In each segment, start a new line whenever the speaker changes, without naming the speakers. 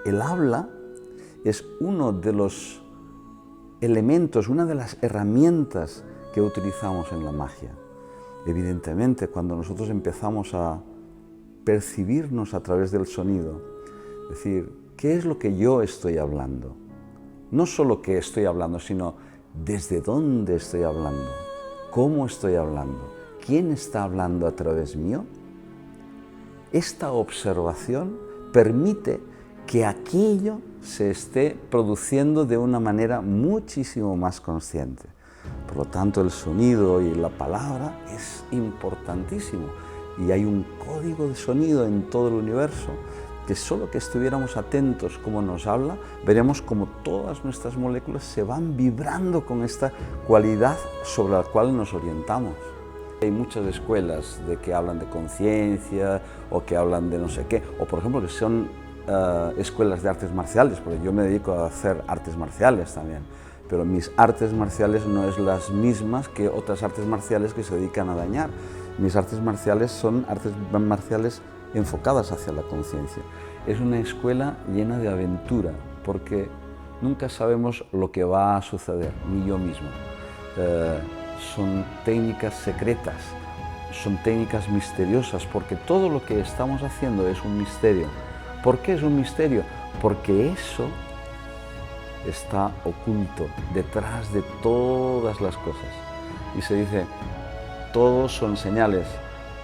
el habla es uno de los elementos, una de las herramientas que utilizamos en la magia. Evidentemente, cuando nosotros empezamos a percibirnos a través del sonido, es decir, ¿qué es lo que yo estoy hablando? No solo qué estoy hablando, sino desde dónde estoy hablando, cómo estoy hablando, quién está hablando a través mío. Esta observación permite que aquello se esté produciendo de una manera muchísimo más consciente. Por lo tanto, el sonido y la palabra es importantísimo y hay un código de sonido en todo el universo que solo que estuviéramos atentos cómo nos habla, veremos cómo todas nuestras moléculas se van vibrando con esta cualidad sobre la cual nos orientamos. Hay muchas escuelas de que hablan de conciencia o que hablan de no sé qué, o por ejemplo que son escuelas de artes marciales, porque yo me dedico a hacer artes marciales también, pero mis artes marciales no es las mismas que otras artes marciales que se dedican a dañar. Mis artes marciales son artes marciales enfocadas hacia la conciencia. Es una escuela llena de aventura, porque nunca sabemos lo que va a suceder, ni yo mismo. Son técnicas secretas, son técnicas misteriosas, porque todo lo que estamos haciendo es un misterio. ¿Por qué es un misterio? Porque eso está oculto detrás de todas las cosas. Y se dice, todos son señales,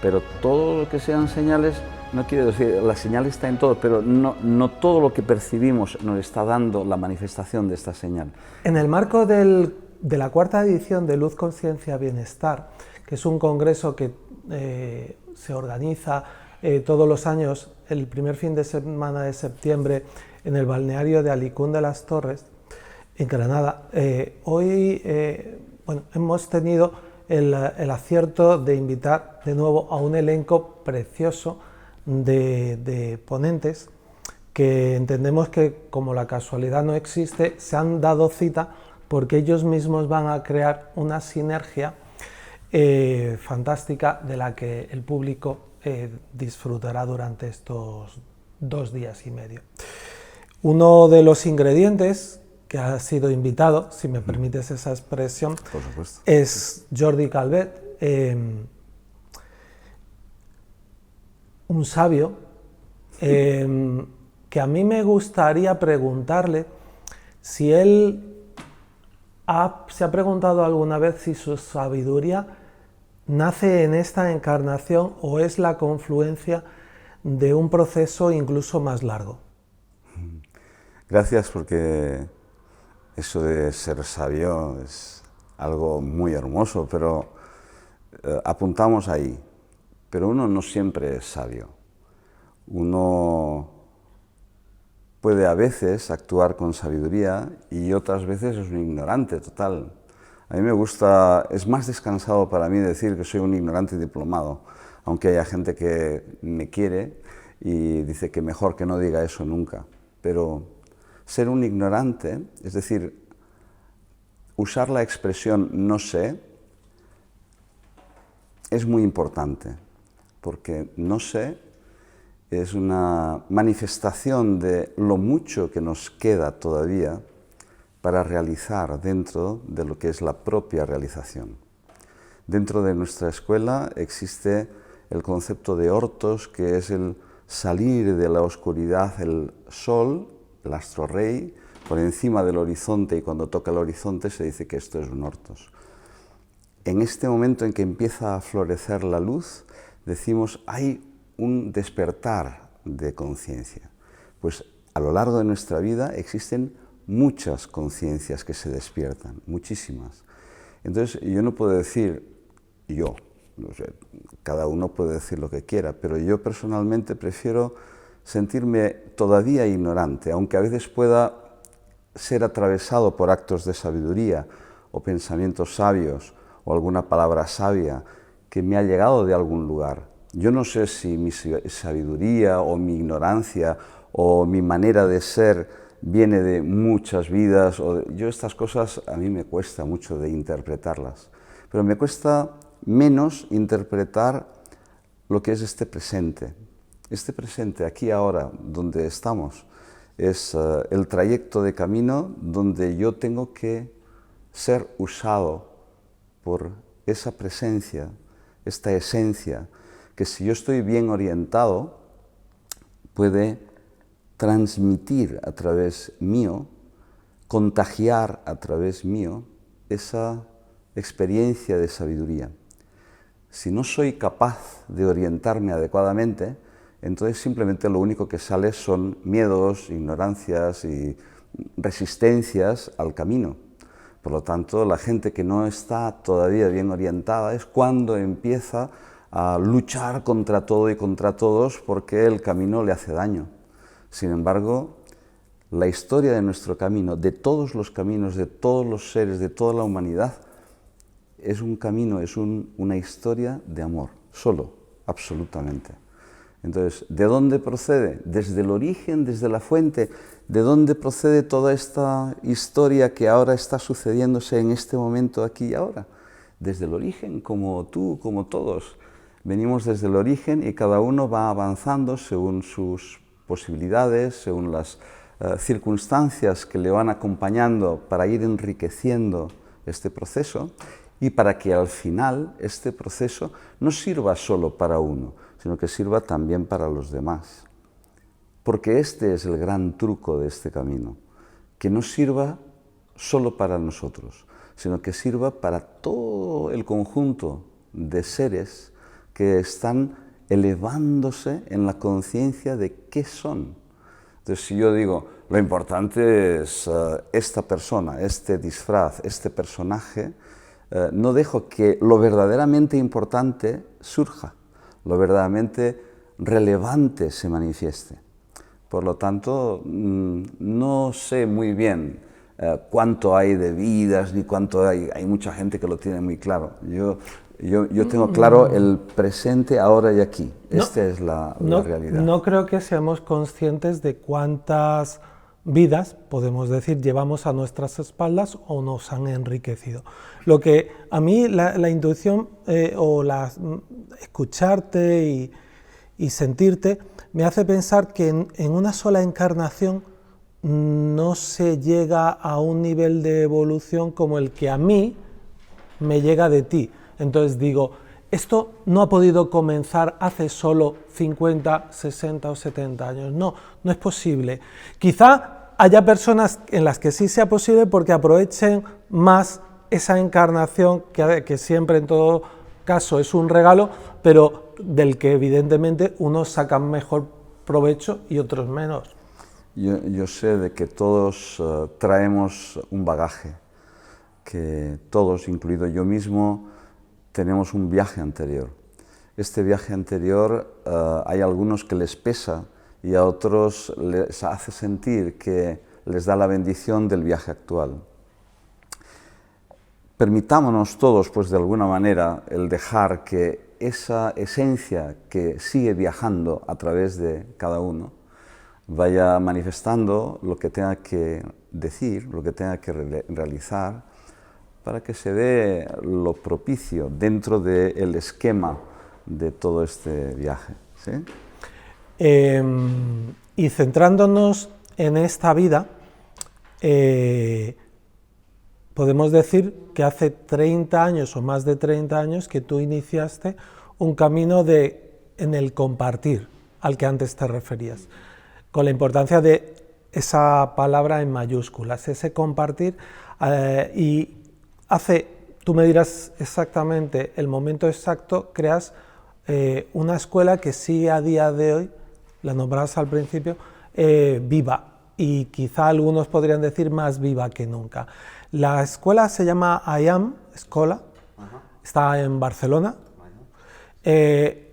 pero todo lo que sean señales no quiere decir, la señal está en todo, pero no todo lo que percibimos nos está dando la manifestación de esta señal.
En el marco de la cuarta edición de Luz, Conciencia, Bienestar, que es un congreso que se organiza todos los años, el primer fin de semana de septiembre, en el balneario de Alicún de las Torres, en Granada, hoy bueno, hemos tenido el acierto de invitar de nuevo a un elenco precioso de ponentes que entendemos que, como la casualidad no existe, se han dado cita porque ellos mismos van a crear una sinergia fantástica de la que el público disfrutará durante estos 2 días y medio. Uno de los ingredientes que ha sido invitado, si me permites esa expresión,
por supuesto,
es Jordi Calvet, un sabio que a mí me gustaría preguntarle si él se ha preguntado alguna vez si su sabiduría nace en esta encarnación o es la confluencia de un proceso incluso más largo.
Gracias, porque eso de ser sabio es algo muy hermoso, pero apuntamos ahí. Pero uno no siempre es sabio. Uno puede a veces actuar con sabiduría y otras veces es un ignorante total. A mí me gusta, es más descansado para mí decir que soy un ignorante diplomado, aunque haya gente que me quiere y dice que mejor que no diga eso nunca. Pero ser un ignorante, es decir, usar la expresión no sé, es muy importante, porque no sé es una manifestación de lo mucho que nos queda todavía para realizar dentro de lo que es la propia realización. Dentro de nuestra escuela existe el concepto de ortos, que es el salir de la oscuridad, el sol, el astro rey, por encima del horizonte, y cuando toca el horizonte se dice que esto es un ortos. En este momento en que empieza a florecer la luz, decimos hay un despertar de conciencia. Pues a lo largo de nuestra vida existen muchas conciencias que se despiertan, muchísimas. Entonces yo no puedo decir yo, no sé, cada uno puede decir lo que quiera, pero yo personalmente prefiero sentirme todavía ignorante, aunque a veces pueda ser atravesado por actos de sabiduría o pensamientos sabios o alguna palabra sabia que me ha llegado de algún lugar. Yo no sé si mi sabiduría o mi ignorancia o mi manera de ser viene de muchas vidas. Yo estas cosas a mí me cuesta mucho de interpretarlas, pero me cuesta menos interpretar lo que es este presente aquí ahora, donde estamos. es el trayecto de camino donde yo tengo que ser usado por esa presencia, esta esencia, que si yo estoy bien orientado, puede transmitir a través mío, contagiar a través mío esa experiencia de sabiduría. Si no soy capaz de orientarme adecuadamente, entonces simplemente lo único que sale son miedos, ignorancias y resistencias al camino. Por lo tanto, la gente que no está todavía bien orientada es cuando empieza a luchar contra todo y contra todos porque el camino le hace daño. Sin embargo, la historia de nuestro camino, de todos los caminos, de todos los seres, de toda la humanidad, es un camino, es una historia de amor, solo, absolutamente. Entonces, ¿de dónde procede? Desde el origen, desde la fuente. ¿De dónde procede toda esta historia que ahora está sucediéndose en este momento, aquí y ahora? Desde el origen, como tú, como todos. Venimos desde el origen y cada uno va avanzando según sus posibilidades, según las circunstancias que le van acompañando para ir enriqueciendo este proceso y para que al final este proceso no sirva solo para uno, sino que sirva también para los demás. Porque este es el gran truco de este camino, que no sirva solo para nosotros, sino que sirva para todo el conjunto de seres que están elevándose en la conciencia de qué son. Entonces, si yo digo, lo importante es esta persona, este disfraz, este personaje, no dejo que lo verdaderamente importante surja, lo verdaderamente relevante se manifieste. Por lo tanto, no sé muy bien cuánto hay de vidas, ni cuánto hay mucha gente que lo tiene muy claro. Yo tengo claro el presente, ahora y aquí. Esta es la realidad.
No creo que seamos conscientes de cuántas vidas, podemos decir, llevamos a nuestras espaldas o nos han enriquecido. Lo que a mí la intuición escucharte y sentirte me hace pensar que en una sola encarnación no se llega a un nivel de evolución como el que a mí me llega de ti. Entonces digo, esto no ha podido comenzar hace solo 50, 60 o 70 años. No, no es posible. Quizá haya personas en las que sí sea posible porque aprovechen más esa encarnación que siempre en todo caso es un regalo, pero del que evidentemente unos sacan mejor provecho y otros menos.
Yo sé de que todos traemos un bagaje, que todos, incluido yo mismo, tenemos un viaje anterior. Este viaje anterior hay algunos que les pesa y a otros les hace sentir que les da la bendición del viaje actual. Permitámonos todos, pues de alguna manera, el dejar que esa esencia que sigue viajando a través de cada uno vaya manifestando lo que tenga que decir, lo que tenga que realizar, para que se dé lo propicio dentro del esquema de todo este viaje. ¿Sí?
Y centrándonos en esta vida, podemos decir que hace 30 años o más de 30 años que tú iniciaste un camino en el compartir al que antes te referías, con la importancia de esa palabra en mayúsculas, ese compartir, y tú me dirás exactamente el momento exacto, creas una escuela que sigue a día de hoy, la nombrabas al principio, viva, y quizá algunos podrían decir más viva que nunca. La escuela se llama I Am Escola, está en Barcelona,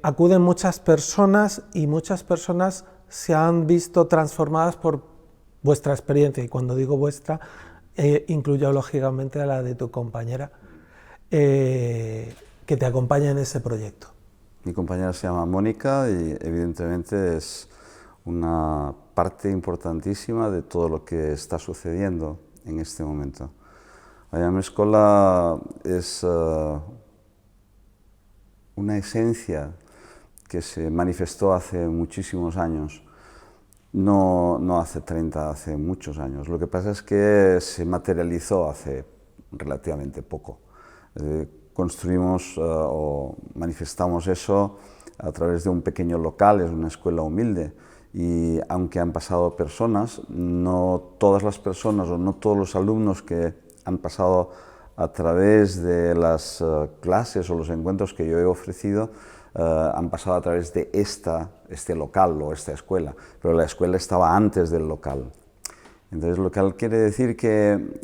acuden muchas personas y muchas personas se han visto transformadas por vuestra experiencia, y cuando digo vuestra, incluyo lógicamente a la de tu compañera, que te acompaña en ese proyecto.
Mi compañera se llama Mónica y evidentemente es una parte importantísima de todo lo que está sucediendo en este momento. I Am Escola es una esencia que se manifestó hace muchísimos años No hace 30, hace muchos años. Lo que pasa es que se materializó hace relativamente poco. Construimos o manifestamos eso a través de un pequeño local, es una escuela humilde, y aunque han pasado personas, no todas las personas o no todos los alumnos que han pasado a través de las clases o los encuentros que yo he ofrecido han pasado a través de este local o esta escuela, pero la escuela estaba antes del local. Entonces, lo que quiere decir que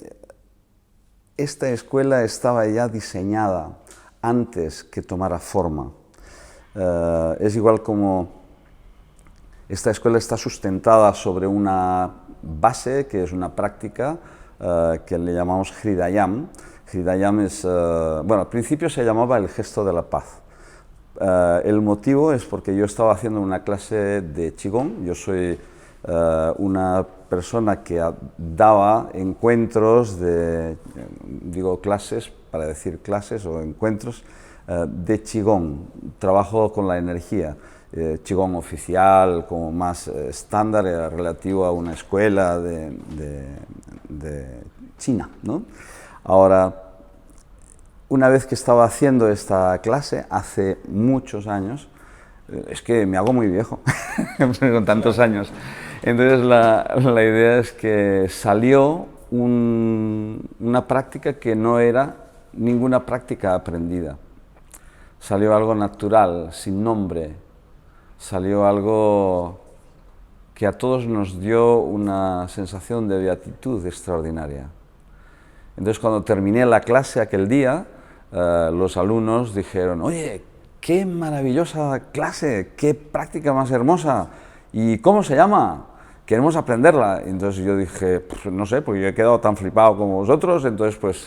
esta escuela estaba ya diseñada antes que tomara forma. Es igual como esta escuela está sustentada sobre una base, que es una práctica que le llamamos Hridayam. Hridayam es, bueno, al principio se llamaba el gesto de la paz. El motivo es porque yo estaba haciendo una clase de Qigong. Yo soy una persona que daba encuentros digo clases, para decir clases o encuentros de Qigong. Trabajo con la energía. Qigong oficial, como más estándar, relativo a una escuela de China, ¿no? Ahora, una vez que estaba haciendo esta clase, hace muchos años, es que me hago muy viejo con tantos años, entonces la idea es que salió una práctica que no era ninguna práctica aprendida, salió algo natural, sin nombre, salió algo que a todos nos dio una sensación de beatitud extraordinaria. Entonces, cuando terminé la clase aquel día, los alumnos dijeron: oye, qué maravillosa clase, qué práctica más hermosa, ¿y cómo se llama? Queremos aprenderla. Entonces yo dije, pues no sé, porque yo he quedado tan flipado como vosotros, entonces pues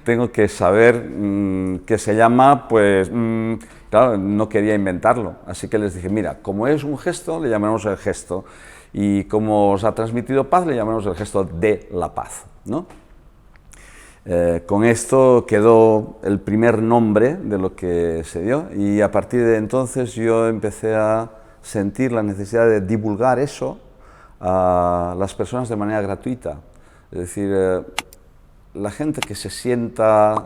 tengo que saber qué se llama, pues claro, no quería inventarlo, así que les dije, mira, como es un gesto, le llamaremos el gesto, y como os ha transmitido paz, le llamaremos el gesto de la paz, ¿no? Con esto quedó el primer nombre de lo que se dio, y a partir de entonces yo empecé a sentir la necesidad de divulgar eso a las personas de manera gratuita. Es decir, la gente que se sienta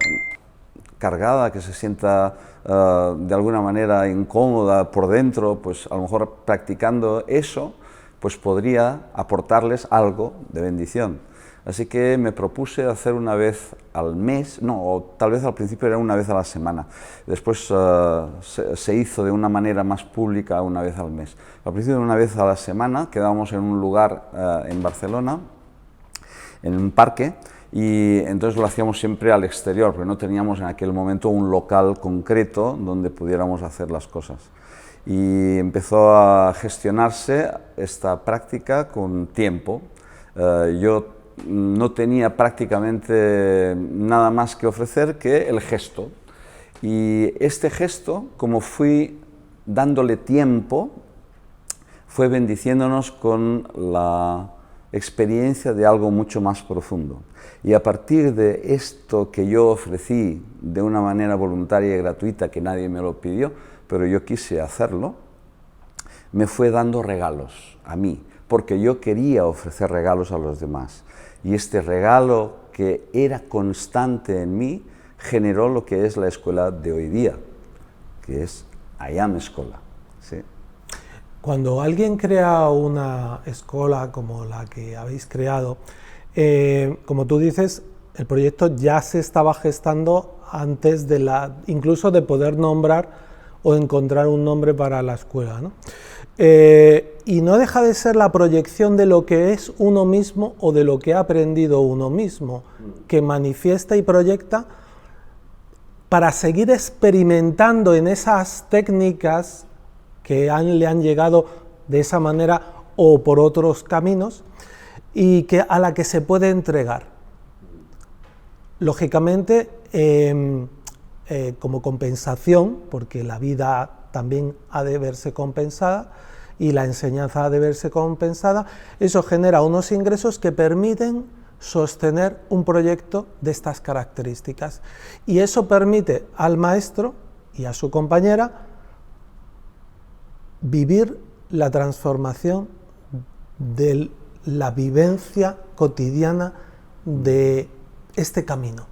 cargada, que se sienta de alguna manera incómoda por dentro, pues a lo mejor practicando eso, pues podría aportarles algo de bendición. Así que me propuse hacer una vez al mes, no, o tal vez al principio era una vez a la semana, después se hizo de una manera más pública una vez al mes. Al principio una vez a la semana, quedábamos en un lugar en Barcelona, en un parque, y entonces lo hacíamos siempre al exterior, porque no teníamos en aquel momento un local concreto donde pudiéramos hacer las cosas. Y empezó a gestionarse esta práctica con tiempo. Yo no tenía prácticamente nada más que ofrecer que el gesto, y este gesto, como fui dándole tiempo, fue bendiciéndonos con la experiencia de algo mucho más profundo. Y a partir de esto que yo ofrecí de una manera voluntaria y gratuita, que nadie me lo pidió, pero yo quise hacerlo, me fue dando regalos a mí, porque yo quería ofrecer regalos a los demás. Y este regalo que era constante en mí generó lo que es la escuela de hoy día, que es Ayam Escola. ¿Sí?
Cuando alguien crea una escuela como la que habéis creado, como tú dices, el proyecto ya se estaba gestando antes de incluso de poder nombrar o encontrar un nombre para la escuela, ¿no? Y no deja de ser la proyección de lo que es uno mismo o de lo que ha aprendido uno mismo, que manifiesta y proyecta para seguir experimentando en esas técnicas que le han llegado de esa manera o por otros caminos, y a la que se puede entregar. Lógicamente, como compensación, porque la vida también ha de verse compensada, y la enseñanza ha de verse compensada, eso genera unos ingresos que permiten sostener un proyecto de estas características. Y eso permite al maestro y a su compañera vivir la transformación de la vivencia cotidiana de este camino.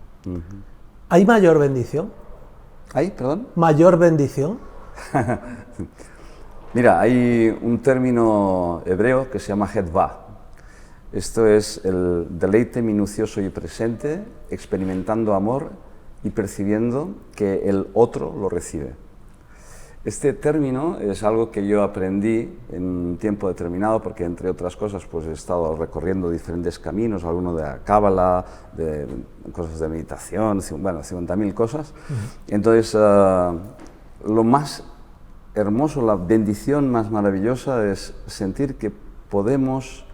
¿Hay mayor bendición?
¿Hay, perdón?
¿Mayor bendición?
Mira, hay un término hebreo que se llama hedva. Esto es el deleite minucioso y presente, experimentando amor y percibiendo que el otro lo recibe. Este término es algo que yo aprendí en un tiempo determinado porque, entre otras cosas, pues he estado recorriendo diferentes caminos, algunos de la cábala, de cosas de meditación, bueno, 50.000 cosas. Entonces, lo más hermoso, la bendición más maravillosa es sentir que podemos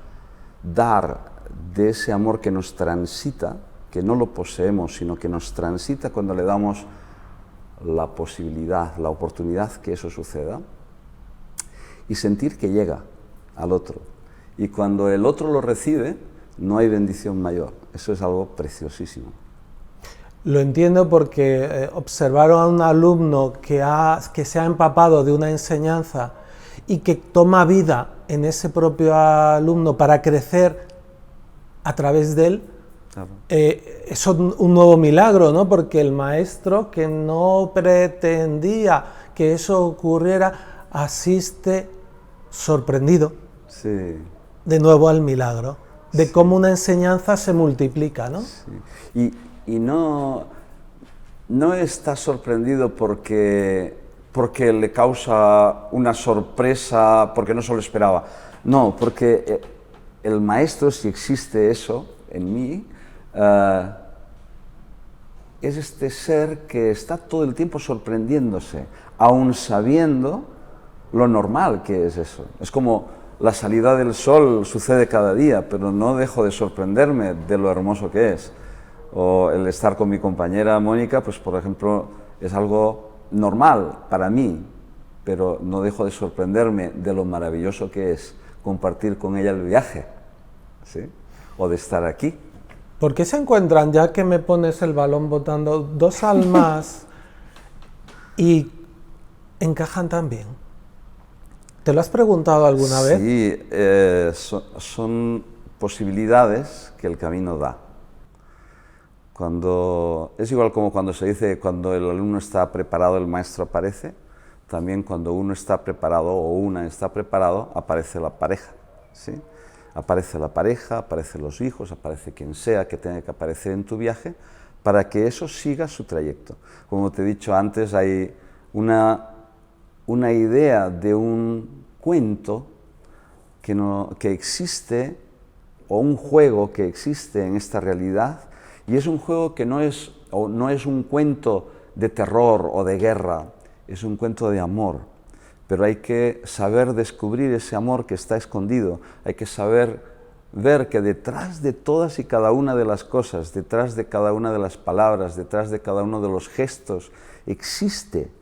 dar de ese amor que nos transita, que no lo poseemos, sino que nos transita cuando le damos la posibilidad, la oportunidad que eso suceda, y sentir que llega al otro. Y cuando el otro lo recibe, no hay bendición mayor. Eso es algo preciosísimo.
Lo entiendo porque observar a un alumno que se ha empapado de una enseñanza y que toma vida en ese propio alumno para crecer a través de él, claro. Es un nuevo milagro, ¿no? Porque el maestro, que no pretendía que eso ocurriera, asiste sorprendido,
sí,
de nuevo al milagro, de sí, cómo una enseñanza se multiplica, ¿no?
Sí. Y no está sorprendido porque le causa una sorpresa, porque no se lo esperaba. No, porque el maestro, si existe eso en mí, es este ser que está todo el tiempo sorprendiéndose, aun sabiendo lo normal que es eso. Es como la salida del sol sucede cada día, pero no dejo de sorprenderme de lo hermoso que es. O el estar con mi compañera Mónica, pues por ejemplo, es algo normal para mí, pero no dejo de sorprenderme de lo maravilloso que es compartir con ella el viaje, ¿sí? O de estar aquí.
¿Por qué se encuentran, ya que me pones el balón botando, dos almas y encajan tan bien? ¿Te lo has preguntado alguna vez?
Sí, son posibilidades que el camino da. Es igual como cuando se dice, cuando el alumno está preparado, el maestro aparece. También cuando uno está preparado o una está preparado, aparece la pareja, ¿sí? Aparece la pareja, aparecen los hijos, aparece quien sea que tenga que aparecer en tu viaje para que eso siga su trayecto. Como te he dicho antes, hay una idea de un cuento que existe, o un juego que existe en esta realidad, y es un juego que no es un cuento de terror o de guerra, es un cuento de amor. Pero hay que saber descubrir ese amor que está escondido, hay que saber ver que detrás de todas y cada una de las cosas, detrás de cada una de las palabras, detrás de cada uno de los gestos, existe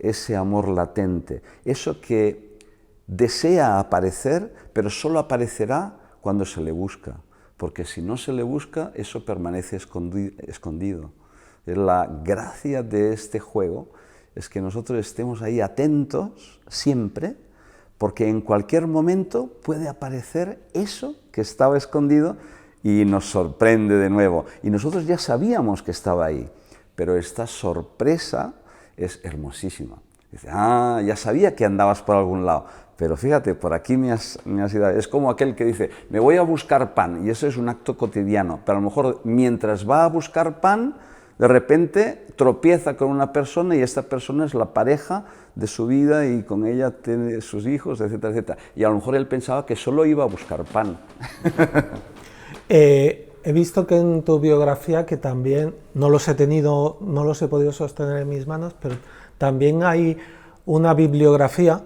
ese amor latente, eso que desea aparecer, pero solo aparecerá cuando se le busca, porque si no se le busca, eso permanece escondido. Es la gracia de este juego, es que nosotros estemos ahí atentos siempre, porque en cualquier momento puede aparecer eso que estaba escondido y nos sorprende de nuevo. Y nosotros ya sabíamos que estaba ahí, pero esta sorpresa es hermosísima. Dice, ya sabía que andabas por algún lado, pero fíjate, por aquí me has ido. Es como aquel que dice, me voy a buscar pan, y eso es un acto cotidiano, pero a lo mejor mientras va a buscar pan, de repente tropieza con una persona y esta persona es la pareja de su vida y con ella tiene sus hijos, etcétera, etcétera. Y a lo mejor él pensaba que solo iba a buscar pan.
He visto que en tu biografía, que también no los he podido sostener en mis manos, pero también hay una bibliografía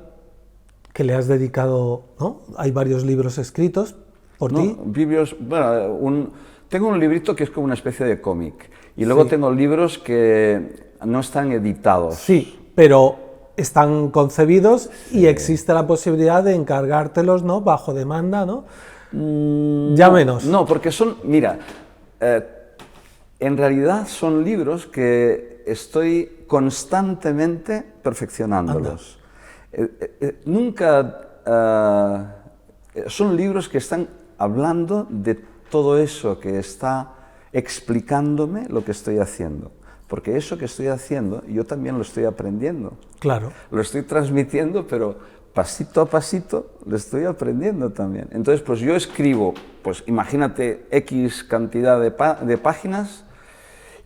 que le has dedicado, ¿no? Hay varios libros escritos por ti.
Tengo un librito que es como una especie de cómic, y luego tengo libros que no están editados.
Sí, pero están concebidos y existe la posibilidad de encargártelos, ¿no? Bajo demanda, ¿no? Ya menos.
No, porque mira, en realidad son libros que estoy constantemente perfeccionándolos. Nunca son libros que están hablando de todo eso, que está explicándome lo que estoy haciendo. Porque eso que estoy haciendo, yo también lo estoy aprendiendo.
Claro.
Lo estoy transmitiendo, pero pasito a pasito lo estoy aprendiendo también. Entonces, pues yo escribo, pues imagínate X cantidad de páginas,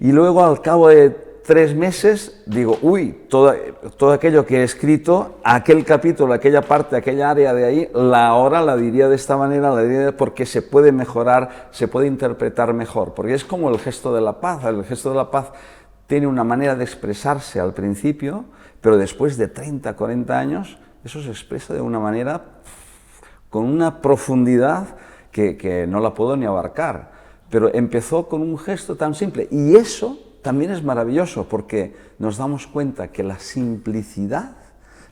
y luego al cabo de 3 meses digo, uy, todo aquello que he escrito, aquel capítulo, aquella parte, aquella área de ahí, ahora la diría de esta manera, porque se puede mejorar, se puede interpretar mejor, porque es como el gesto de la paz. El gesto de la paz tiene una manera de expresarse al principio, pero después de 30, 40 años, eso se expresa de una manera con una profundidad que no la puedo ni abarcar. Pero empezó con un gesto tan simple, y eso también es maravilloso, porque nos damos cuenta que la simplicidad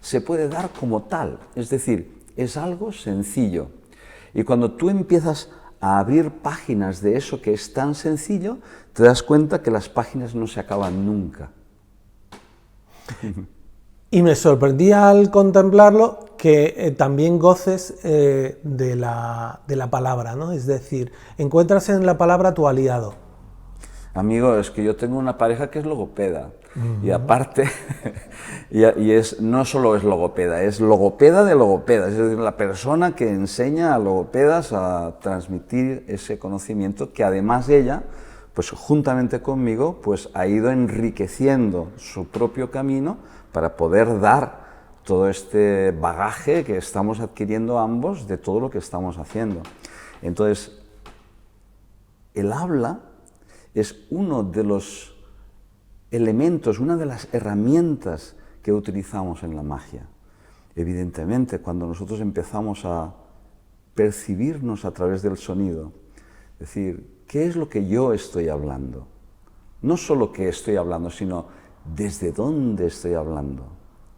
se puede dar como tal, es decir, es algo sencillo. Y cuando tú empiezas a abrir páginas de eso que es tan sencillo, te das cuenta que las páginas no se acaban nunca.
Y me sorprendía al contemplarlo que también goces de la palabra, ¿no? Es decir, encuentras en la palabra tu aliado.
Amigo, es que yo tengo una pareja que es logopeda, y aparte, no solo es logopeda, es logopeda de logopedas, es decir, la persona que enseña a logopedas a transmitir ese conocimiento, que además ella, pues juntamente conmigo, pues ha ido enriqueciendo su propio camino para poder dar todo este bagaje que estamos adquiriendo ambos de todo lo que estamos haciendo. Entonces, el habla es uno de los elementos, una de las herramientas que utilizamos en la magia. Evidentemente, cuando nosotros empezamos a percibirnos a través del sonido, es decir, ¿qué es lo que yo estoy hablando? No solo qué estoy hablando, sino desde dónde estoy hablando,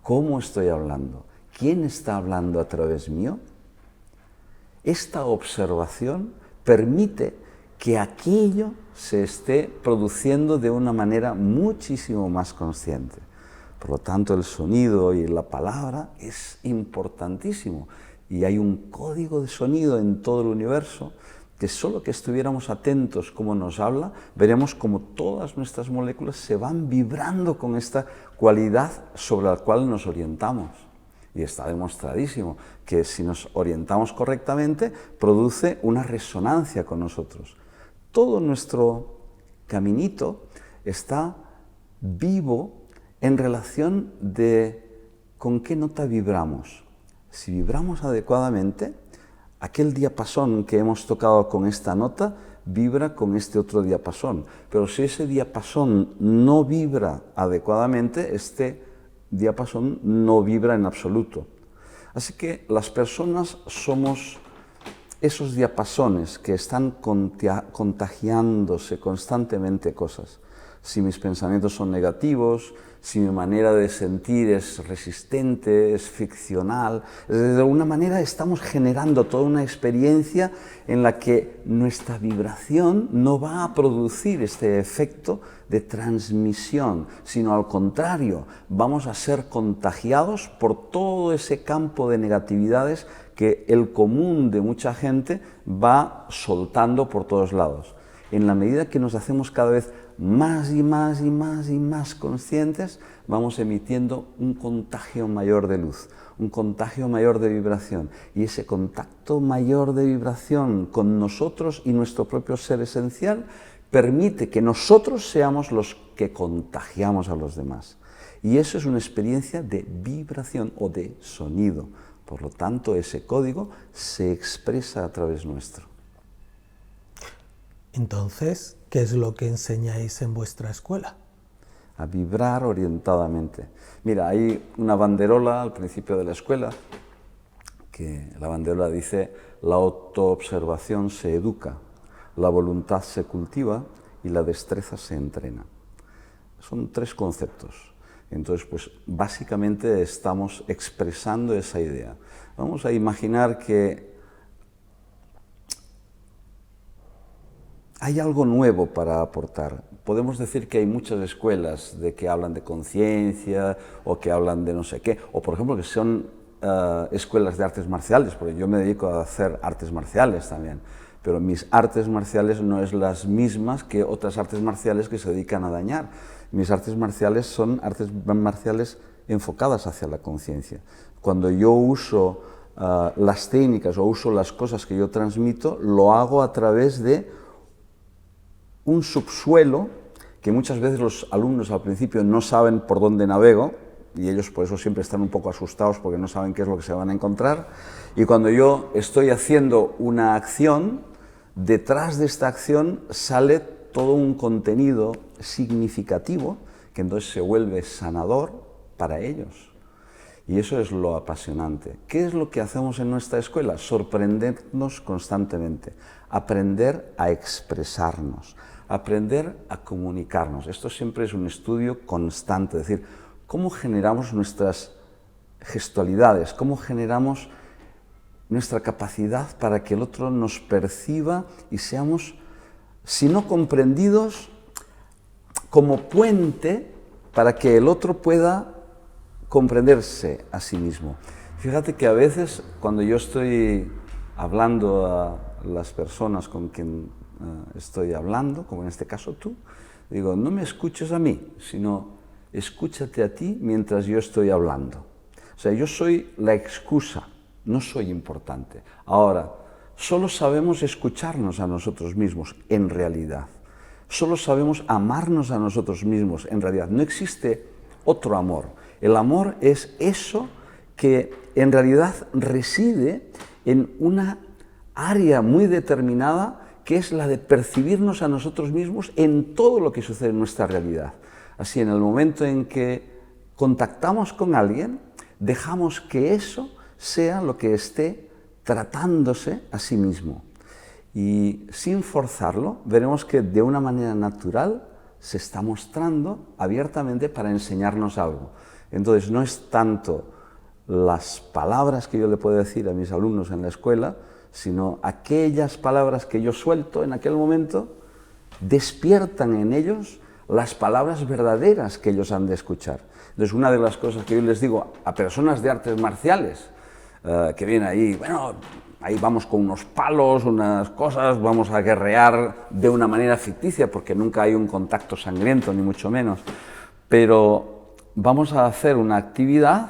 cómo estoy hablando, quién está hablando a través mío. Esta observación permite que aquello se esté produciendo de una manera muchísimo más consciente. Por lo tanto, el sonido y la palabra es importantísimo, y hay un código de sonido en todo el universo que solo que estuviéramos atentos cómo nos habla, veremos como todas nuestras moléculas se van vibrando con esta cualidad sobre la cual nos orientamos. Y está demostradísimo que si nos orientamos correctamente, produce una resonancia con nosotros. Todo nuestro caminito está vivo en relación de con qué nota vibramos. Si vibramos adecuadamente, aquel diapasón que hemos tocado con esta nota vibra con este otro diapasón. Pero si ese diapasón no vibra adecuadamente, este diapasón no vibra en absoluto. Así que las personas somos esos diapasones que están contagiándose constantemente cosas. Si mis pensamientos son negativos, si mi manera de sentir es resistente, es ficcional, de alguna manera estamos generando toda una experiencia en la que nuestra vibración no va a producir este efecto de transmisión, sino al contrario, vamos a ser contagiados por todo ese campo de negatividades que el común de mucha gente va soltando por todos lados. En la medida que nos hacemos cada vez más y más y más y más conscientes, vamos emitiendo un contagio mayor de luz, un contagio mayor de vibración, y ese contacto mayor de vibración con nosotros y nuestro propio ser esencial permite que nosotros seamos los que contagiamos a los demás. Y eso es una experiencia de vibración o de sonido. Por lo tanto, ese código se expresa a través nuestro.
Entonces, ¿qué es lo que enseñáis en vuestra escuela?
A vibrar orientadamente. Mira, hay una banderola al principio de la escuela, que la banderola dice: la autoobservación se educa, la voluntad se cultiva y la destreza se entrena. Son 3 conceptos. Entonces, pues básicamente estamos expresando esa idea. Vamos a imaginar que hay algo nuevo para aportar. Podemos decir que hay muchas escuelas que hablan de conciencia o que hablan de no sé qué, o por ejemplo que son escuelas de artes marciales, porque yo me dedico a hacer artes marciales también, pero mis artes marciales no es las mismas que otras artes marciales que se dedican a dañar. Mis artes marciales son artes marciales enfocadas hacia la conciencia. Cuando yo uso las técnicas o uso las cosas que yo transmito, lo hago a través de un subsuelo que muchas veces los alumnos al principio no saben por dónde navego, y ellos por eso siempre están un poco asustados porque no saben qué es lo que se van a encontrar. Y cuando yo estoy haciendo una acción, detrás de esta acción sale todo un contenido significativo que entonces se vuelve sanador para ellos. Y eso es lo apasionante. ¿Qué es lo que hacemos en nuestra escuela? Sorprendernos constantemente, aprender a expresarnos, aprender a comunicarnos. Esto siempre es un estudio constante, es decir, cómo generamos nuestras gestualidades, cómo generamos nuestra capacidad para que el otro nos perciba y seamos, si no comprendidos, como puente para que el otro pueda comprenderse a sí mismo. Fíjate que a veces cuando yo estoy hablando a las personas con quien estoy hablando, como en este caso tú, digo, no me escuches a mí, sino escúchate a ti mientras yo estoy hablando. O sea, yo soy la excusa, no soy importante. Ahora, solo sabemos escucharnos a nosotros mismos en realidad. Solo sabemos amarnos a nosotros mismos en realidad. No existe otro amor. El amor es eso que en realidad reside en una área muy determinada, que es la de percibirnos a nosotros mismos en todo lo que sucede en nuestra realidad. Así, en el momento en que contactamos con alguien, dejamos que eso sea lo que esté tratándose a sí mismo. Y sin forzarlo, veremos que de una manera natural se está mostrando abiertamente para enseñarnos algo. Entonces, no es tanto las palabras que yo le puedo decir a mis alumnos en la escuela, sino aquellas palabras que yo suelto en aquel momento despiertan en ellos las palabras verdaderas que ellos han de escuchar. Entonces, una de las cosas que yo les digo a personas de artes marciales que vienen ahí, bueno, ahí vamos con unos palos, unas cosas, vamos a guerrear de una manera ficticia, porque nunca hay un contacto sangriento, ni mucho menos, pero vamos a hacer una actividad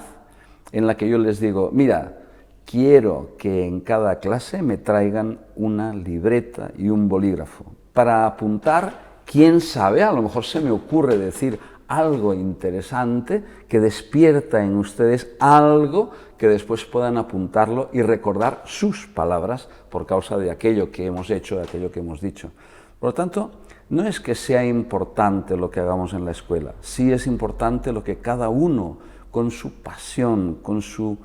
en la que yo les digo, mira, quiero que en cada clase me traigan una libreta y un bolígrafo para apuntar. Quién sabe, a lo mejor se me ocurre decir algo interesante que despierta en ustedes algo que después puedan apuntarlo y recordar sus palabras por causa de aquello que hemos hecho, de aquello que hemos dicho. Por lo tanto, no es que sea importante lo que hagamos en la escuela, sí es importante lo que cada uno, con su pasión, con su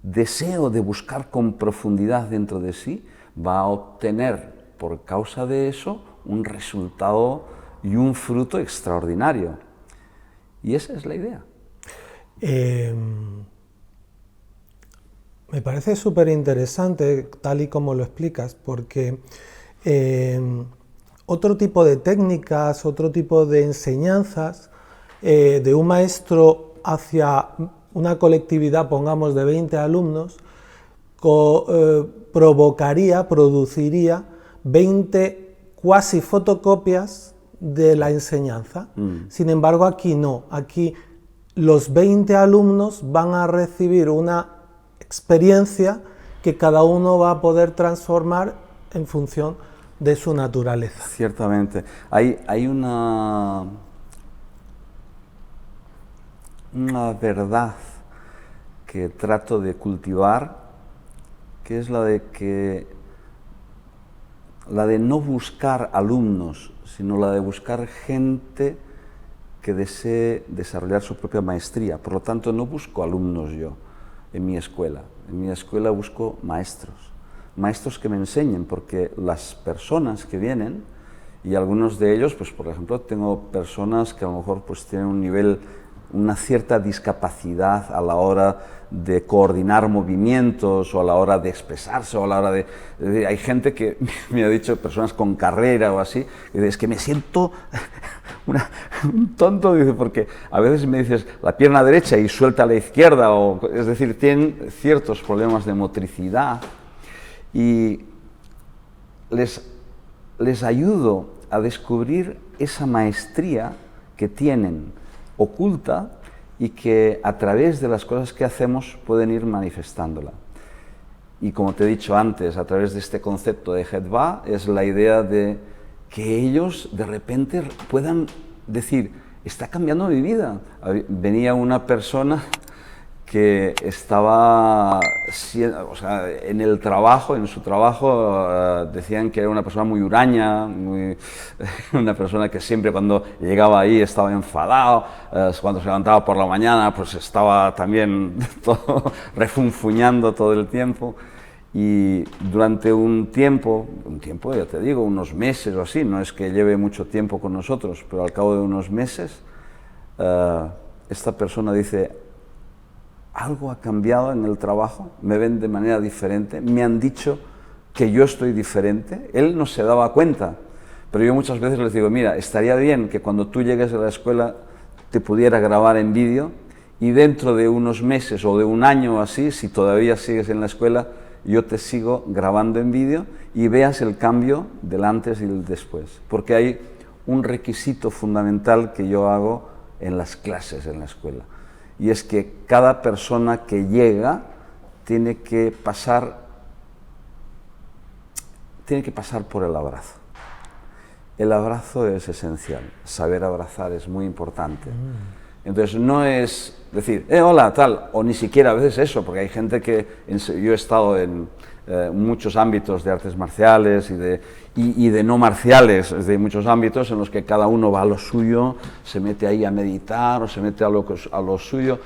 deseo de buscar con profundidad dentro de sí, va a obtener por causa de eso un resultado y un fruto extraordinario. Y esa es la idea.
Me parece súper interesante, tal y como lo explicas, porque otro tipo de técnicas, otro tipo de enseñanzas de un maestro hacia una colectividad, pongamos, de 20 alumnos, produciría 20 cuasi fotocopias de la enseñanza. Sin embargo, aquí no. Aquí los 20 alumnos van a recibir una experiencia que cada uno va a poder transformar en función de su naturaleza.
Ciertamente. Hay una verdad que trato de cultivar, que es la de no buscar alumnos, sino la de buscar gente que desee desarrollar su propia maestría. Por lo tanto, no busco alumnos yo en mi escuela. En mi escuela busco maestros que me enseñen, porque las personas que vienen, y algunos de ellos, pues por ejemplo, tengo personas que a lo mejor pues tienen un nivel, una cierta discapacidad a la hora de coordinar movimientos o a la hora de expresarse o a la hora de hay gente que me ha dicho, personas con carrera o así, es que me siento un tonto, dice, porque a veces me dices la pierna derecha y suelta la izquierda, es decir, tienen ciertos problemas de motricidad y les ayudo a descubrir esa maestría que tienen oculta y que a través de las cosas que hacemos pueden ir manifestándola. Y como te he dicho antes, a través de este concepto de Hedva, es la idea de que ellos de repente puedan decir, está cambiando mi vida. Venía una persona que estaba, o sea, en el trabajo, en su trabajo, decían que era una persona muy huraña, una persona que siempre cuando llegaba ahí estaba enfadado, cuando se levantaba por la mañana pues estaba también todo refunfuñando todo el tiempo. Y durante un tiempo, ya te digo, unos meses o así, no es que lleve mucho tiempo con nosotros, pero al cabo de unos meses, esta persona dice, algo ha cambiado en el trabajo, me ven de manera diferente, me han dicho que yo estoy diferente, él no se daba cuenta, pero yo muchas veces les digo, mira, estaría bien que cuando tú llegues a la escuela te pudiera grabar en vídeo y dentro de unos meses o de un año o así, si todavía sigues en la escuela, yo te sigo grabando en vídeo y veas el cambio del antes y del después, porque hay un requisito fundamental que yo hago en las clases en la escuela, y es que cada persona que llega tiene que pasar por el abrazo. El abrazo es esencial, saber abrazar es muy importante. Entonces no es decir, hola, tal, o ni siquiera a veces eso, porque hay gente que, yo he estado en muchos ámbitos de artes marciales y de no marciales, de muchos ámbitos en los que cada uno va a lo suyo, se mete ahí a meditar o se mete a lo suyo.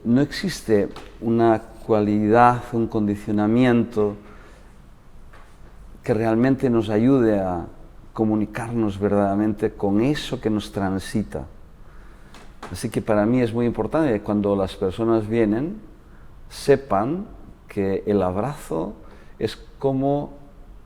No existe una cualidad, un condicionamiento que realmente nos ayude a comunicarnos verdaderamente con eso que nos transita. Así que para mí es muy importante que cuando las personas vienen sepan que el abrazo es como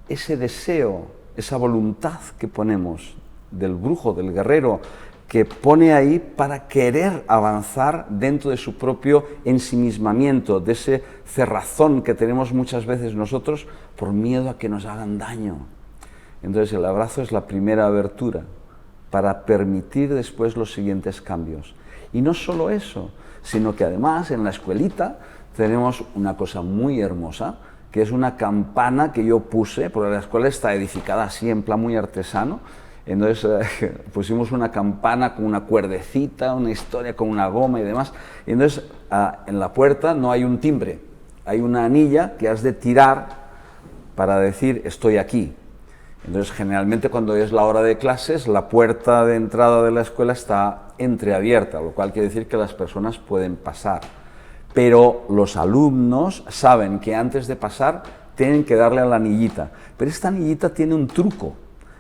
ese deseo, esa voluntad que ponemos del brujo, del guerrero, que pone ahí para querer avanzar dentro de su propio ensimismamiento, de ese cerrazón que tenemos muchas veces nosotros por miedo a que nos hagan daño. Entonces el abrazo es la primera abertura para permitir después los siguientes cambios. Y no solo eso, sino que además en la escuelita tenemos una cosa muy hermosa, que es una campana que yo puse, porque la escuela está edificada así en plan muy artesano, entonces pusimos una campana con una cuerdecita, una historia con una goma y demás, y entonces en la puerta no hay un timbre, hay una anilla que has de tirar para decir estoy aquí. Entonces, generalmente cuando es la hora de clases, la puerta de entrada de la escuela está entreabierta, lo cual quiere decir que las personas pueden pasar. Pero los alumnos saben que antes de pasar tienen que darle a la anillita. Pero esta anillita tiene un truco,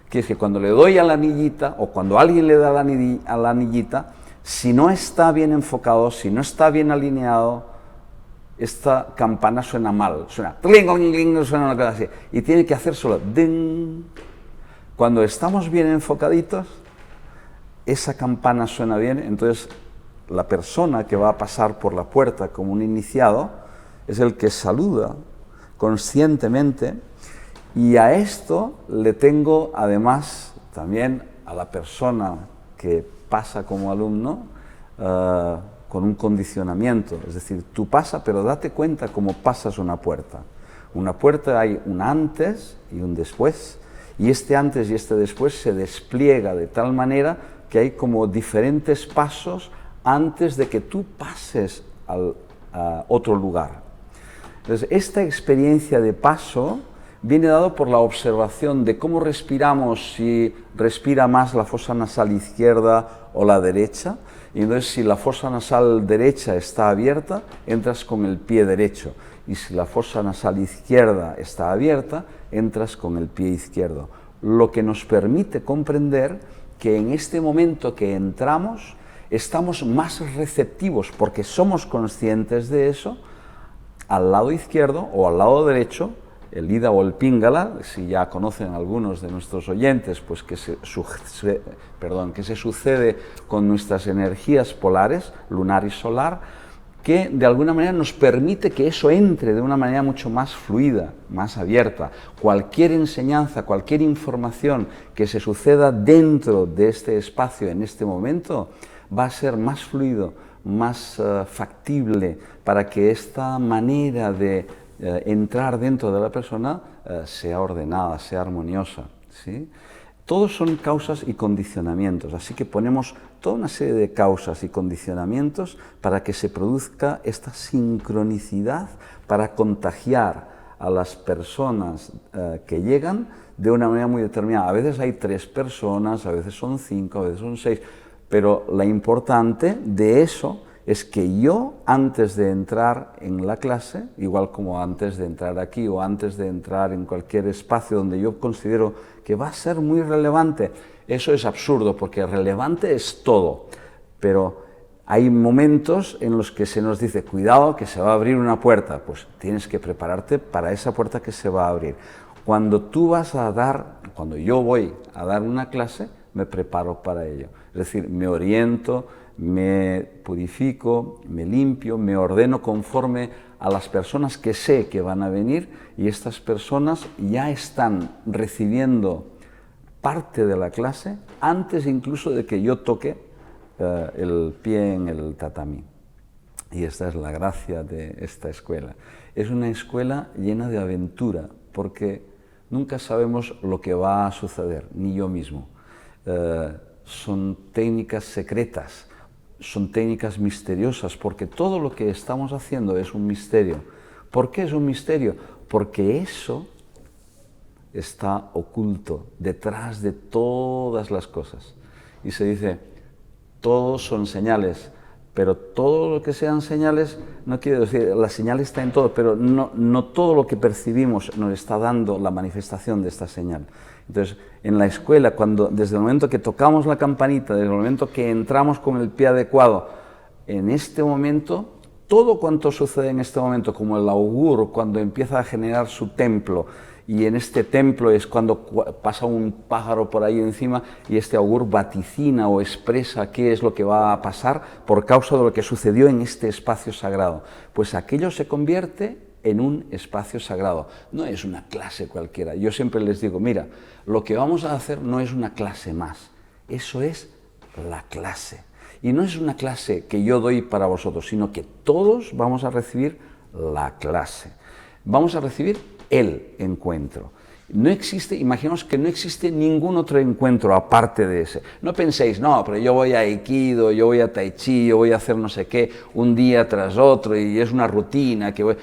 que es que cuando le doy a la anillita, o cuando alguien le da a la anillita, si no está bien enfocado, si no está bien alineado, esta campana suena mal, suena tling, suena una cosa así, y tiene que hacer solo ding. Cuando estamos bien enfocaditos, esa campana suena bien, entonces la persona que va a pasar por la puerta como un iniciado es el que saluda conscientemente, y a esto le tengo además también a la persona que pasa como alumno con un condicionamiento, es decir, tú pasa, pero date cuenta cómo pasas una puerta. Una puerta hay un antes y un después, y este antes y este después se despliega de tal manera que hay como diferentes pasos antes de que tú pases a otro lugar. Entonces, esta experiencia de paso viene dado por la observación de cómo respiramos, si respira más la fosa nasal izquierda o la derecha, y entonces si la fosa nasal derecha está abierta, entras con el pie derecho, y si la fosa nasal izquierda está abierta, entras con el pie izquierdo, lo que nos permite comprender que en este momento que entramos estamos más receptivos, porque somos conscientes de eso, al lado izquierdo o al lado derecho, el Ida o el Píngala, si ya conocen algunos de nuestros oyentes, pues que se sucede con nuestras energías polares, lunar y solar, que de alguna manera nos permite que eso entre de una manera mucho más fluida, más abierta. Cualquier enseñanza, cualquier información que se suceda dentro de este espacio en este momento va a ser más fluido, más factible para que esta manera de entrar dentro de la persona sea ordenada, sea armoniosa, ¿sí? Todos son causas y condicionamientos, así que ponemos toda una serie de causas y condicionamientos para que se produzca esta sincronicidad para contagiar a las personas que llegan de una manera muy determinada. A veces hay 3 personas, a veces son 5, a veces son 6, pero lo importante de eso es que yo, antes de entrar en la clase, igual como antes de entrar aquí o antes de entrar en cualquier espacio donde yo considero que va a ser muy relevante, eso es absurdo, porque relevante es todo, pero hay momentos en los que se nos dice, cuidado que se va a abrir una puerta, pues tienes que prepararte para esa puerta que se va a abrir. Cuando yo voy a dar una clase, me preparo para ello, es decir, me oriento, me purifico, me limpio, me ordeno conforme a las personas que sé que van a venir, y estas personas ya están recibiendo parte de la clase antes incluso de que yo toque el pie en el tatami. Y esta es la gracia de esta escuela. Es una escuela llena de aventura, porque nunca sabemos lo que va a suceder, ni yo mismo. Son técnicas secretas, son técnicas misteriosas, porque todo lo que estamos haciendo es un misterio. ¿Por qué es un misterio? Porque eso está oculto detrás de todas las cosas. Y se dice, todos son señales, pero todo lo que sean señales, no quiere decir, la señal está en todo, pero no todo lo que percibimos nos está dando la manifestación de esta señal. Entonces, en la escuela, desde el momento que tocamos la campanita, desde el momento que entramos con el pie adecuado, en este momento, todo cuanto sucede en este momento, como el augur cuando empieza a generar su templo, y en este templo es cuando pasa un pájaro por ahí encima y este augur vaticina o expresa qué es lo que va a pasar por causa de lo que sucedió en este espacio sagrado. Pues aquello se convierte en un espacio sagrado, no es una clase cualquiera. Yo siempre les digo, mira, lo que vamos a hacer no es una clase más, eso es la clase. Y no es una clase que yo doy para vosotros, sino que todos vamos a recibir la clase. Vamos a recibir el encuentro. No existe, imaginaos que no existe ningún otro encuentro aparte de ese. No penséis, no, pero yo voy a Aikido, yo voy a Tai Chi, yo voy a hacer no sé qué, un día tras otro, y es una rutina que voy...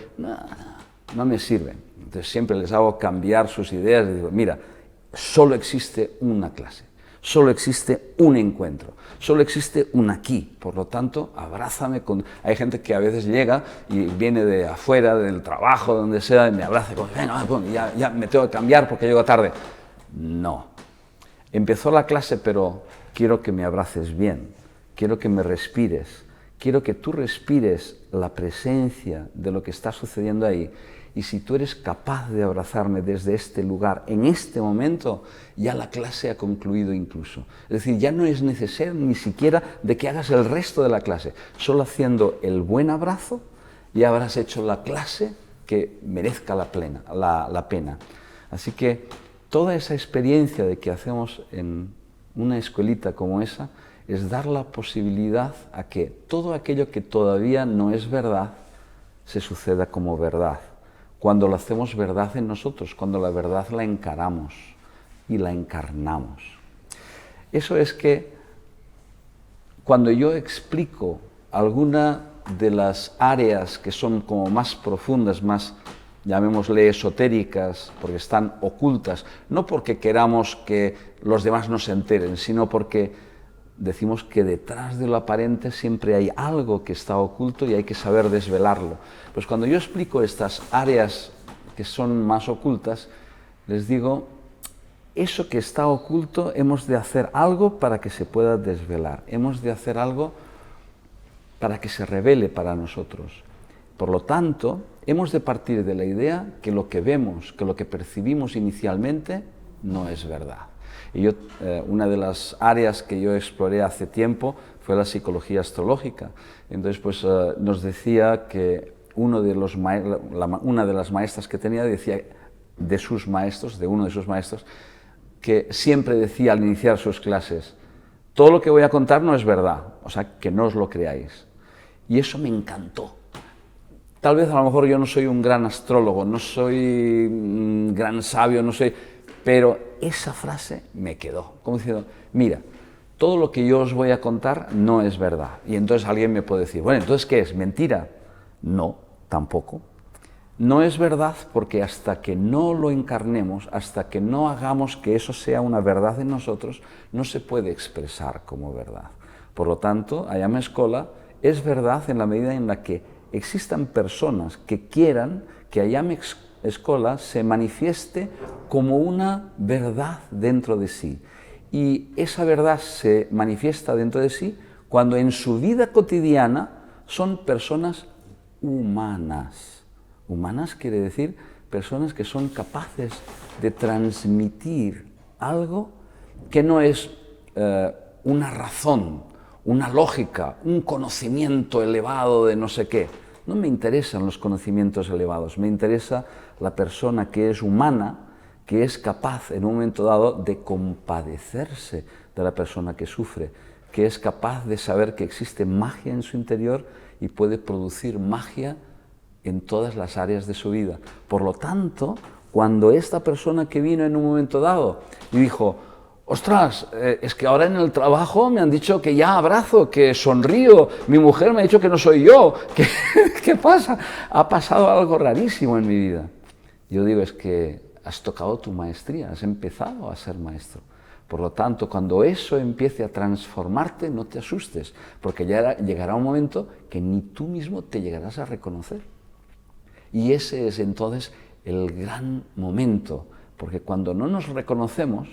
No me sirve. Entonces siempre les hago cambiar sus ideas y digo, mira, solo existe una clase, solo existe un encuentro, solo existe un aquí, por lo tanto, abrázame con... Hay gente que a veces llega y viene de afuera, del trabajo, donde sea, y me abraza, y venga, ya me tengo que cambiar porque llego tarde. No. Empezó la clase, pero quiero que me abraces bien, quiero que me respires, quiero que tú respires la presencia de lo que está sucediendo ahí. Y si tú eres capaz de abrazarme desde este lugar, en este momento, ya la clase ha concluido incluso. Es decir, ya no es necesario ni siquiera de que hagas el resto de la clase. Solo haciendo el buen abrazo, ya habrás hecho la clase que merezca la pena. Así que toda esa experiencia de que hacemos en una escuelita como esa, es dar la posibilidad a que todo aquello que todavía no es verdad, se suceda como verdad. Cuando lo hacemos verdad en nosotros, cuando la verdad la encaramos y la encarnamos. Eso es que cuando yo explico alguna de las áreas que son como más profundas, más, llamémosle esotéricas, porque están ocultas, no porque queramos que los demás no se enteren, sino porque decimos que detrás de lo aparente siempre hay algo que está oculto y hay que saber desvelarlo. Pues cuando yo explico estas áreas que son más ocultas, les digo, eso que está oculto hemos de hacer algo para que se pueda desvelar, hemos de hacer algo para que se revele para nosotros. Por lo tanto, hemos de partir de la idea que lo que vemos, que lo que percibimos inicialmente, no es verdad. Y yo, una de las áreas que yo exploré hace tiempo fue la psicología astrológica. Entonces, pues nos decía que una de las maestras que tenía decía de uno de sus maestros, que siempre decía al iniciar sus clases: todo lo que voy a contar no es verdad, o sea, que no os lo creáis. Y eso me encantó. Tal vez a lo mejor yo no soy un gran astrólogo, no soy un gran sabio, no sé, pero esa frase me quedó, como diciendo, mira, todo lo que yo os voy a contar no es verdad. Y entonces alguien me puede decir, bueno, ¿entonces qué es? ¿Mentira? No, tampoco. No es verdad porque hasta que no lo encarnemos, hasta que no hagamos que eso sea una verdad en nosotros, no se puede expresar como verdad. Por lo tanto, Ayame Escola es verdad en la medida en la que existan personas que quieran que Ayame Escola se manifieste como una verdad dentro de sí. Y esa verdad se manifiesta dentro de sí cuando en su vida cotidiana son personas humanas. Humanas quiere decir personas que son capaces de transmitir algo que no es una razón, una lógica, un conocimiento elevado de no sé qué. No me interesan los conocimientos elevados, me interesa la persona que es humana, que es capaz en un momento dado de compadecerse de la persona que sufre, que es capaz de saber que existe magia en su interior y puede producir magia en todas las áreas de su vida. Por lo tanto, cuando esta persona que vino en un momento dado y dijo, ostras, es que ahora en el trabajo me han dicho que ya abrazo, que sonrío, mi mujer me ha dicho que no soy yo, ¿qué pasa? Ha pasado algo rarísimo en mi vida. Yo digo, es que has tocado tu maestría, has empezado a ser maestro. Por lo tanto, cuando eso empiece a transformarte, no te asustes, porque ya llegará un momento que ni tú mismo te llegarás a reconocer. Y ese es entonces el gran momento, porque cuando no nos reconocemos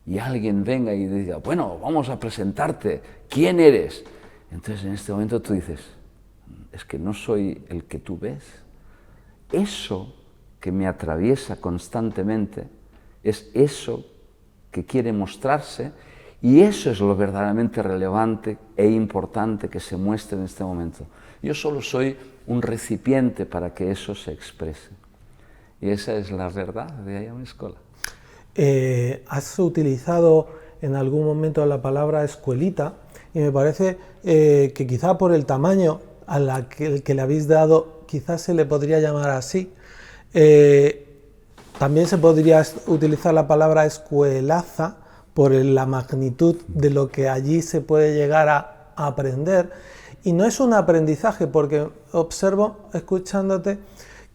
y alguien venga y diga, bueno, vamos a presentarte, ¿quién eres? Entonces en este momento tú dices, es que no soy el que tú ves. Eso que me atraviesa constantemente es eso que quiere mostrarse y eso es lo verdaderamente relevante e importante que se muestre en este momento. Yo solo soy un recipiente para que eso se exprese. Y esa es la verdad de Ayame Escola.
Has utilizado en algún momento la palabra escuelita y me parece que quizá por el tamaño al que le habéis dado, quizás se le podría llamar así. También se podría utilizar la palabra escuelaza por la magnitud de lo que allí se puede llegar a aprender. Y no es un aprendizaje, porque observo, escuchándote,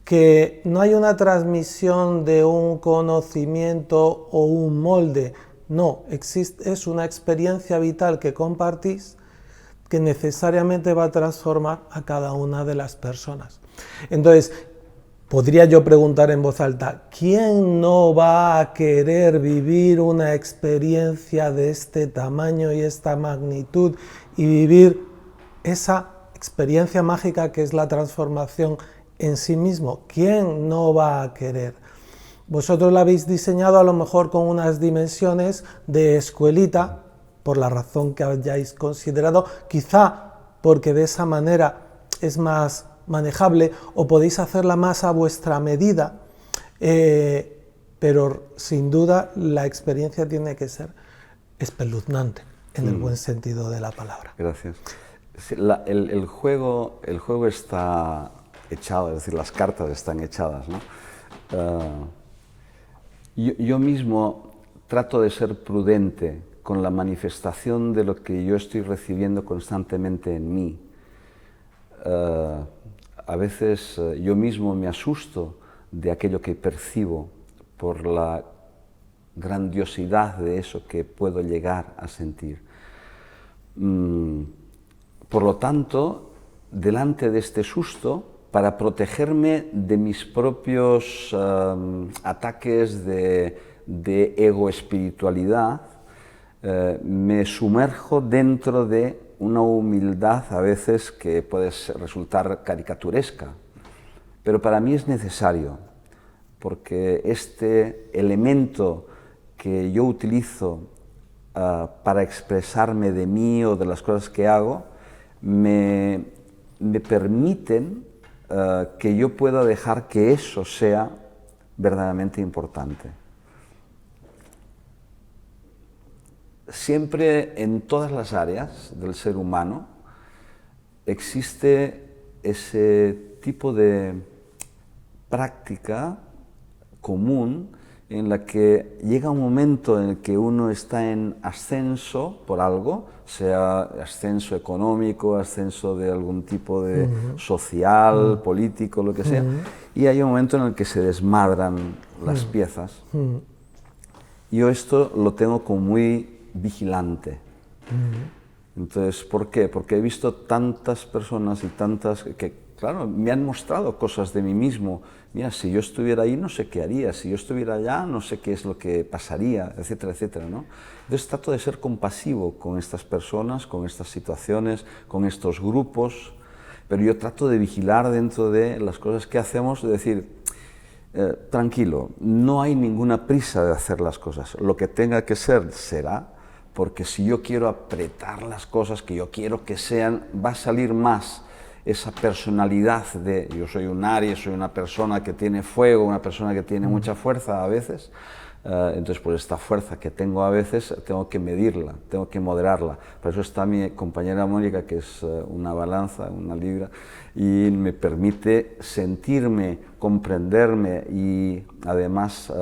que no hay una transmisión de un conocimiento o un molde. No, es una experiencia vital que compartís que necesariamente va a transformar a cada una de las personas. Entonces, podría yo preguntar en voz alta, ¿quién no va a querer vivir una experiencia de este tamaño y esta magnitud y vivir esa experiencia mágica que es la transformación en sí mismo? ¿Quién no va a querer? Vosotros la habéis diseñado a lo mejor con unas dimensiones de escuelita, por la razón que hayáis considerado, quizá porque de esa manera es más manejable o podéis hacerla más a vuestra medida, pero sin duda la experiencia tiene que ser espeluznante en el buen sentido de la palabra.
Gracias. El juego está echado, es decir, las cartas están echadas, ¿no? Yo mismo trato de ser prudente con la manifestación de lo que yo estoy recibiendo constantemente en mí. A veces yo mismo me asusto de aquello que percibo por la grandiosidad de eso que puedo llegar a sentir. Por lo tanto, delante de este susto, para protegerme de mis propios ataques de ego-espiritualidad, me sumerjo dentro de una humildad a veces que puede resultar caricaturesca. pero para mí es necesario, porque este elemento que yo utilizo para expresarme de mí o de las cosas que hago, me permiten que yo pueda dejar que eso sea verdaderamente importante. Siempre en todas las áreas del ser humano existe ese tipo de práctica común en la que llega un momento en el que uno está en ascenso por algo, sea ascenso económico, ascenso de algún tipo de social, político, lo que sea, y hay un momento en el que se desmadran las piezas. Yo esto lo tengo como muy vigilante. Entonces, ¿por qué? Porque he visto tantas personas y tantas que, claro, me han mostrado cosas de mí mismo. Mira, si yo estuviera ahí no sé qué haría, si yo estuviera allá no sé qué es lo que pasaría, etcétera, etcétera, ¿no? Entonces trato de ser compasivo con estas personas, con estas situaciones, con estos grupos, pero yo trato de vigilar dentro de las cosas que hacemos, de decir, tranquilo, no hay ninguna prisa de hacer las cosas, lo que tenga que ser, será, porque si yo quiero apretar las cosas que yo quiero que sean, va a salir más esa personalidad de yo soy un Aries, soy una persona que tiene fuego, una persona que tiene mucha fuerza a veces, entonces pues esta fuerza que tengo a veces tengo que medirla, tengo que moderarla. Por eso está mi compañera Mónica, que es una balanza, una libra, y me permite sentirme, comprenderme y además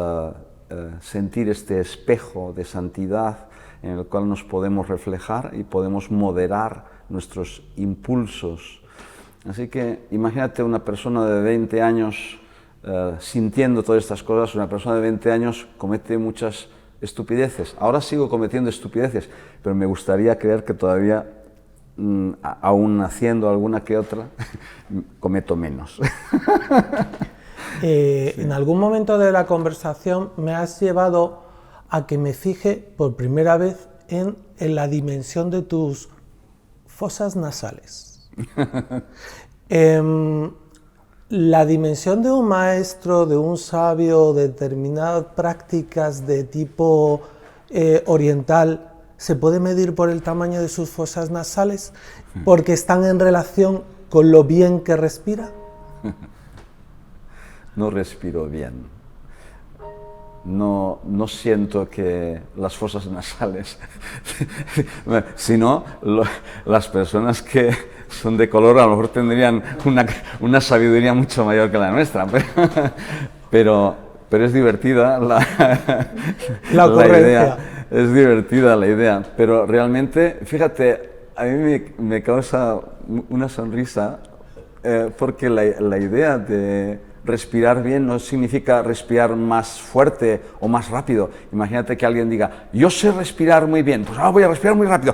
sentir este espejo de santidad en el cual nos podemos reflejar y podemos moderar nuestros impulsos. Así que imagínate una persona de 20 años sintiendo todas estas cosas. Una persona de 20 años comete muchas estupideces. Ahora sigo cometiendo estupideces, pero me gustaría creer que todavía, aún haciendo alguna que otra, cometo menos.
En algún momento de la conversación me has llevado a que me fije por primera vez en la dimensión de tus fosas nasales. La dimensión de un maestro, de un sabio, de determinadas prácticas de tipo oriental, ¿se puede medir por el tamaño de sus fosas nasales? ¿Porque están en relación con lo bien que respira?
No respiro bien. No siento que las fosas nasales, sino las personas que son de color a lo mejor tendrían una sabiduría mucho mayor que la nuestra, pero es divertida la idea, es divertida la idea, pero realmente, fíjate, a mí me causa una sonrisa porque la idea de respirar bien no significa respirar más fuerte o más rápido. Imagínate que alguien diga, yo sé respirar muy bien, pues ahora voy a respirar muy rápido.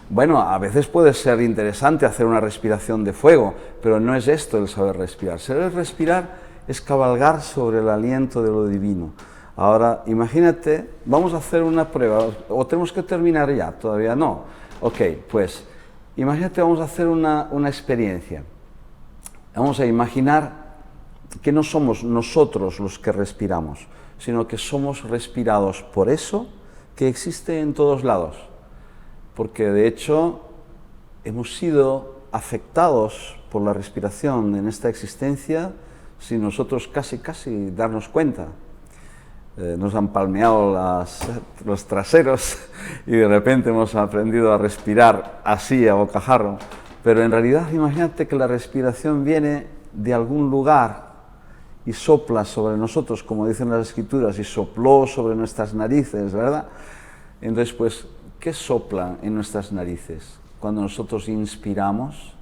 Bueno, a veces puede ser interesante hacer una respiración de fuego, pero no es esto el saber respirar. Saber respirar es cabalgar sobre el aliento de lo divino. Ahora, imagínate, vamos a hacer una prueba, o tenemos que terminar ya, todavía no. Ok, pues, imagínate, vamos a hacer una experiencia. Vamos a imaginar que no somos nosotros los que respiramos, sino que somos respirados por eso que existe en todos lados. Porque de hecho hemos sido afectados por la respiración en esta existencia sin nosotros casi darnos cuenta. Nos han palmeado los traseros y de repente hemos aprendido a respirar así a bocajarro. Pero en realidad imagínate que la respiración viene de algún lugar y sopla sobre nosotros, como dicen las Escrituras, y sopló sobre nuestras narices, ¿verdad? Entonces, pues, ¿qué sopla en nuestras narices? Cuando nosotros inspiramos,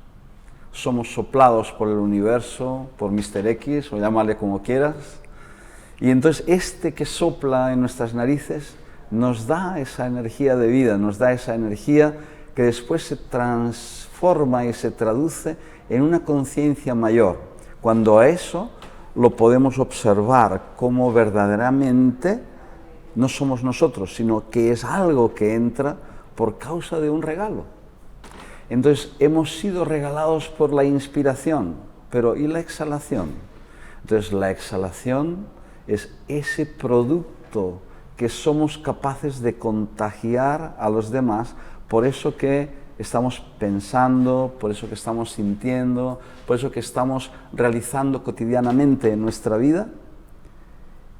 somos soplados por el universo, por Mr. X, o llámale como quieras, y entonces este que sopla en nuestras narices nos da esa energía de vida, nos da esa energía que después se transforma y se traduce en una conciencia mayor. Cuando a eso lo podemos observar como verdaderamente no somos nosotros, sino que es algo que entra por causa de un regalo. Entonces, hemos sido regalados por la inspiración. pero ¿y la exhalación? Entonces la exhalación es ese producto que somos capaces de contagiar a los demás, por eso que estamos pensando, por eso que estamos sintiendo, por eso que estamos realizando cotidianamente en nuestra vida.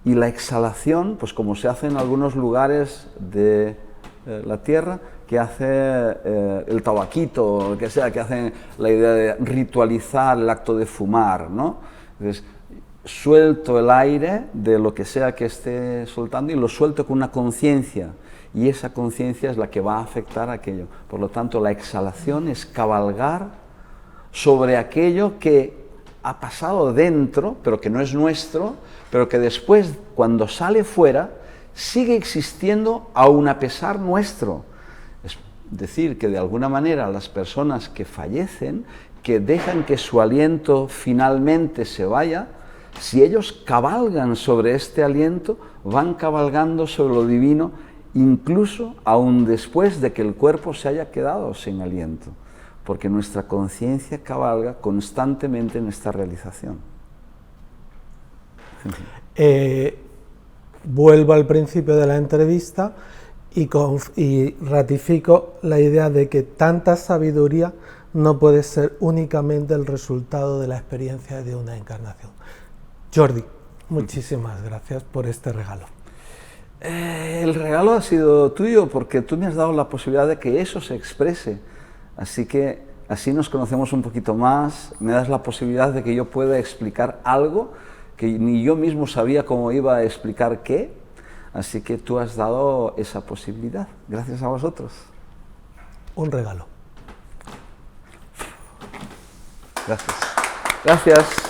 Y la exhalación, pues como se hace en algunos lugares de la tierra, que hace el tabaquito, o lo que sea, que hacen la idea de ritualizar el acto de fumar, ¿no? Entonces, suelto el aire de lo que sea que esté soltando y lo suelto con una conciencia, y esa conciencia es la que va a afectar a aquello. Por lo tanto, la exhalación es cabalgar sobre aquello que ha pasado dentro, pero que no es nuestro, pero que después, cuando sale fuera, sigue existiendo aun a pesar nuestro. Es decir, que de alguna manera las personas que fallecen, que dejan que su aliento finalmente se vaya, si ellos cabalgan sobre este aliento, van cabalgando sobre lo divino, incluso aún después de que el cuerpo se haya quedado sin aliento, porque nuestra conciencia cabalga constantemente en esta realización.
Vuelvo al principio de la entrevista y ratifico la idea de que tanta sabiduría no puede ser únicamente el resultado de la experiencia de una encarnación. Jordi, muchísimas gracias por este regalo.
El regalo ha sido tuyo porque tú me has dado la posibilidad de que eso se exprese, así que así nos conocemos un poquito más, me das la posibilidad de que yo pueda explicar algo que ni yo mismo sabía cómo iba a explicar qué, así que tú has dado esa posibilidad, gracias a vosotros.
Un regalo.
Gracias. Gracias.